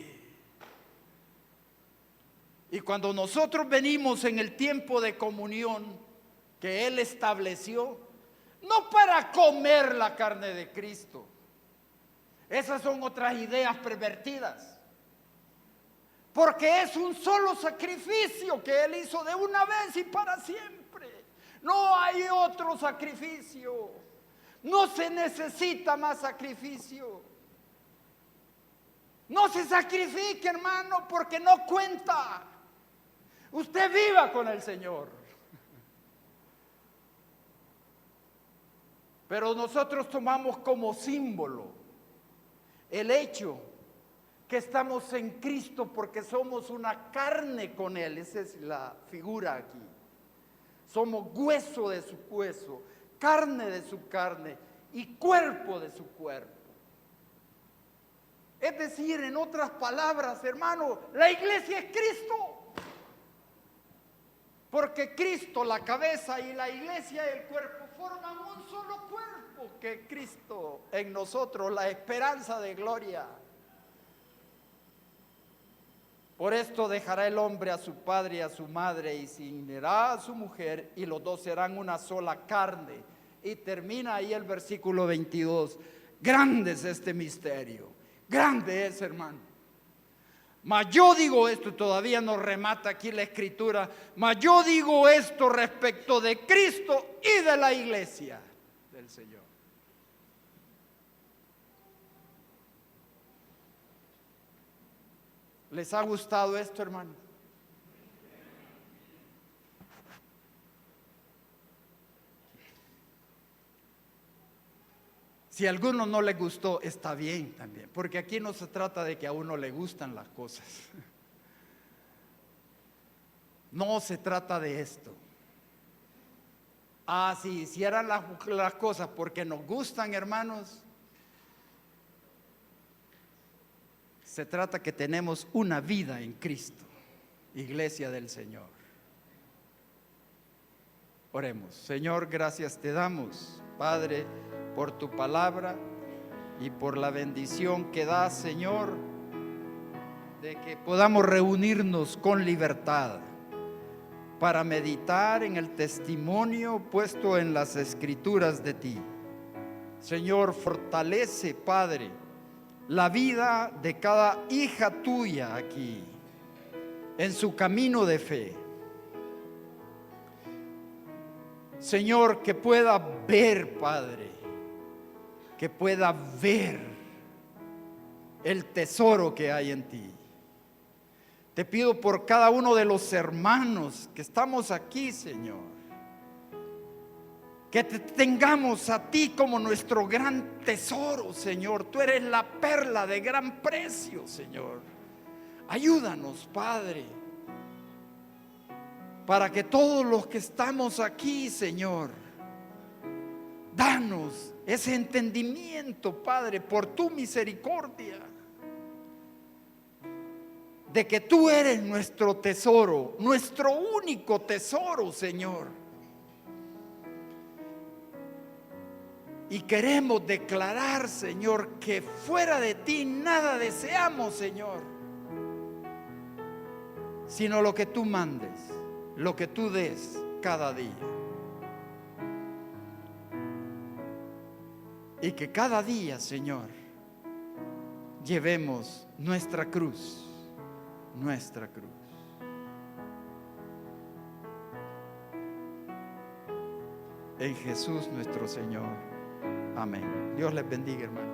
Y cuando nosotros venimos en el tiempo de comunión que Él estableció, no para comer la carne de Cristo. Esas son otras ideas pervertidas. Porque es un solo sacrificio que Él hizo de una vez y para siempre. No hay otro sacrificio. No se necesita más sacrificio. No se sacrifique, hermano, porque no cuenta. Usted viva con el Señor. Pero nosotros tomamos como símbolo el hecho que estamos en Cristo porque somos una carne con Él. Esa es la figura aquí. Somos hueso de su hueso, carne de su carne y cuerpo de su cuerpo. Es decir, en otras palabras, hermano, la iglesia es Cristo. Porque Cristo, la cabeza, y la iglesia, el cuerpo, forman un solo cuerpo, que Cristo en nosotros, la esperanza de gloria. Por esto dejará el hombre a su padre y a su madre y se unirá a su mujer y los dos serán una sola carne. Y termina ahí el versículo 22. Grande es este misterio, grande es, hermano. Mas yo digo esto, todavía no remata aquí la escritura, mas yo digo esto respecto de Cristo y de la iglesia del Señor. ¿Les ha gustado esto, hermano? Si a alguno no le gustó, está bien también, porque aquí no se trata de que a uno le gustan las cosas. No se trata de esto. Si hicieran las cosas porque nos gustan, hermanos, se trata que tenemos una vida en Cristo, iglesia del Señor. Oremos. Señor, gracias te damos, Padre, por tu palabra y por la bendición que das, Señor, de que podamos reunirnos con libertad para meditar en el testimonio puesto en las Escrituras de ti. Señor, fortalece, Padre, la vida de cada hija tuya aquí, en su camino de fe. Señor, que pueda ver, Padre, que pueda ver el tesoro que hay en ti. Te pido por cada uno de los hermanos que estamos aquí, Señor, que te tengamos a ti como nuestro gran tesoro, Señor. Tú eres la perla de gran precio, Señor. Ayúdanos, Padre, para que todos los que estamos aquí, Señor, danos ese entendimiento, Padre, por tu misericordia, de que tú eres nuestro tesoro, nuestro único tesoro, Señor. Y queremos declarar, Señor, que fuera de ti nada deseamos, Señor, sino lo que tú mandes, lo que tú des cada día. Y que cada día, Señor, llevemos nuestra cruz, nuestra cruz. En Jesús nuestro Señor. Amén. Dios les bendiga, hermano.